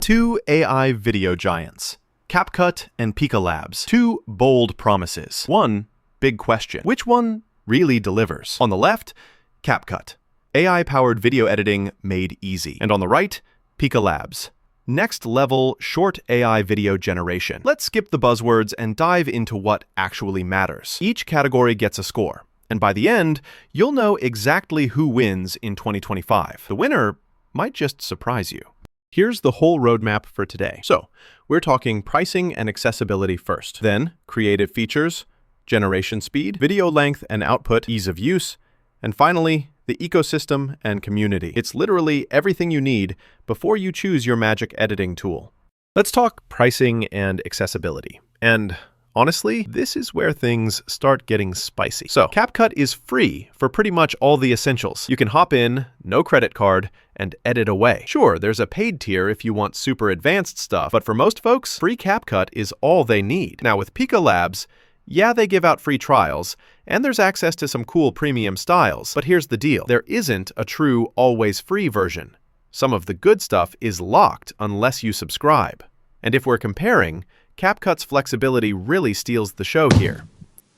Two AI video giants, CapCut and Pika Labs. Two bold promises. One big question. Which one really delivers? On the left, CapCut, AI-powered video editing made easy. And on the right, Pika Labs, next-level short AI video generation. Let's skip the buzzwords and dive into what actually matters. Each category gets a score, and by the end, you'll know exactly who wins in 2025. The winner might just surprise you. Here's the whole roadmap for today. So, we're talking pricing and accessibility first, then creative features, generation speed, video length and output, ease of use, and finally, the ecosystem and community. It's literally everything you need before you choose your magic editing tool. Let's talk pricing and accessibility. And honestly, this is where things start getting spicy. So, CapCut is free for pretty much all the essentials. You can hop in, no credit card, and edit away. Sure, there's a paid tier if you want super advanced stuff, but for most folks, free CapCut is all they need. Now with Pika Labs, yeah, they give out free trials, and there's access to some cool premium styles. But here's the deal. There isn't a true always free version. Some of the good stuff is locked unless you subscribe. And if we're comparing, CapCut's flexibility really steals the show here.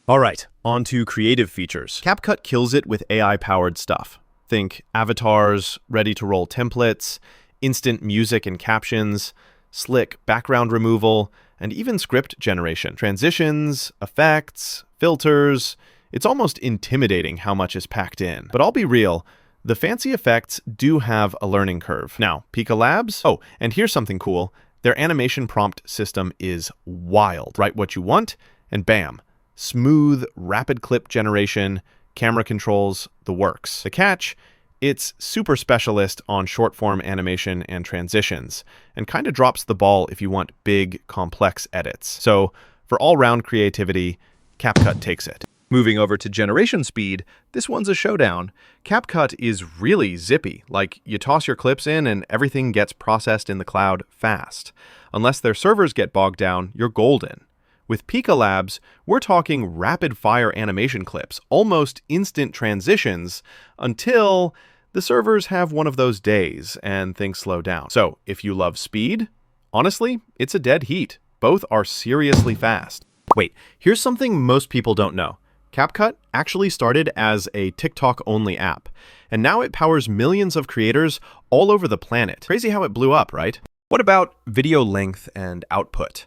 All right, on to creative features. CapCut kills it with AI-powered stuff. Think avatars, ready-to-roll templates, instant music and captions, slick background removal, and even script generation. Transitions, effects, filters. It's almost intimidating how much is packed in. But I'll be real, the fancy effects do have a learning curve. Now, Pika Labs? Oh, and here's something cool. Their animation prompt system is wild. Write what you want, and bam, smooth, rapid clip generation, camera controls, the works. The catch? It's super specialist on short-form animation and transitions, and kind of drops the ball if you want big, complex edits. So, for all-round creativity, CapCut takes it. Moving over to generation speed, this one's a showdown. CapCut is really zippy, like you toss your clips in and everything gets processed in the cloud fast. Unless their servers get bogged down, you're golden. With Pika Labs, we're talking rapid-fire animation clips, almost instant transitions, until the servers have one of those days and things slow down. So, if you love speed, honestly, it's a dead heat. Both are seriously fast. Wait, here's something most people don't know. CapCut actually started as a TikTok-only app, and now it powers millions of creators all over the planet. Crazy how it blew up, right? What about video length and output?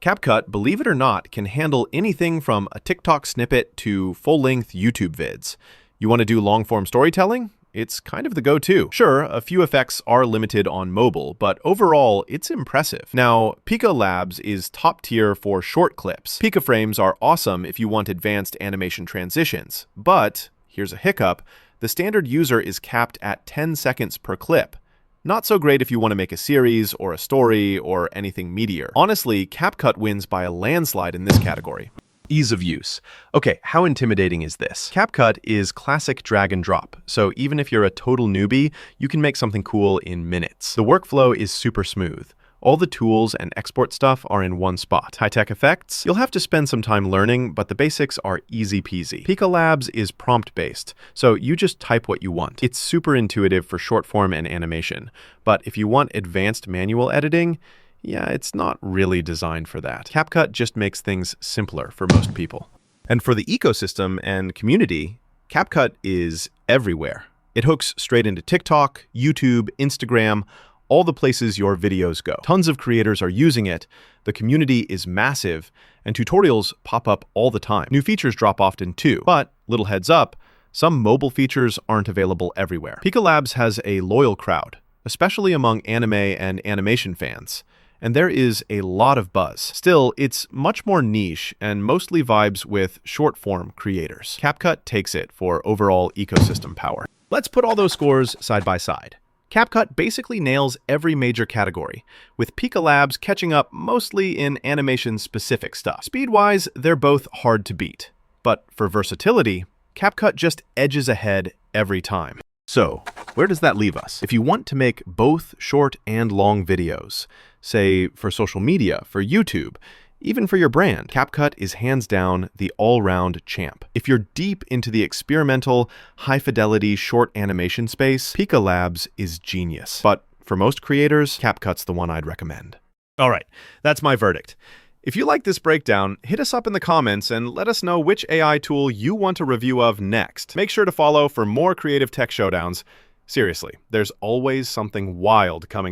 CapCut, believe it or not, can handle anything from a TikTok snippet to full-length YouTube vids. You want to do long-form storytelling? It's kind of the go-to. Sure, a few effects are limited on mobile, but overall, it's impressive. Now, Pika Labs is top tier for short clips. Pika frames are awesome if you want advanced animation transitions, but here's a hiccup. The standard user is capped at 10 seconds per clip. Not so great if you want to make a series or a story or anything meatier. Honestly, CapCut wins by a landslide in this category. Ease of use. Okay, how intimidating is this? CapCut is classic drag and drop, so even if you're a total newbie, you can make something cool in minutes. The workflow is super smooth. All the tools and export stuff are in one spot. High-tech effects? You'll have to spend some time learning, but the basics are easy peasy. Pika Labs is prompt-based, so you just type what you want. It's super intuitive for short form and animation, but if you want advanced manual editing, yeah, it's not really designed for that. CapCut just makes things simpler for most people. And for the ecosystem and community, CapCut is everywhere. It hooks straight into TikTok, YouTube, Instagram, all the places your videos go. Tons of creators are using it, the community is massive, and tutorials pop up all the time. New features drop often too, but little heads up, some mobile features aren't available everywhere. Pika Labs has a loyal crowd, especially among anime and animation fans, and there is a lot of buzz. Still, it's much more niche and mostly vibes with short-form creators. CapCut takes it for overall ecosystem power. Let's put all those scores side by side. CapCut basically nails every major category, with Pika Labs catching up mostly in animation-specific stuff. Speed-wise, they're both hard to beat. But for versatility, CapCut just edges ahead every time. So, where does that leave us? If you want to make both short and long videos, say for social media, for YouTube, even for your brand, CapCut is hands down the all-round champ. If you're deep into the experimental, high-fidelity short animation space, Pika Labs is genius. But For most creators, CapCut's the one I'd recommend. All right, that's my verdict. If you like this breakdown, hit us up in the comments and let us know which AI tool you want a review of next. Make sure to follow for more creative tech showdowns. Seriously, there's always something wild coming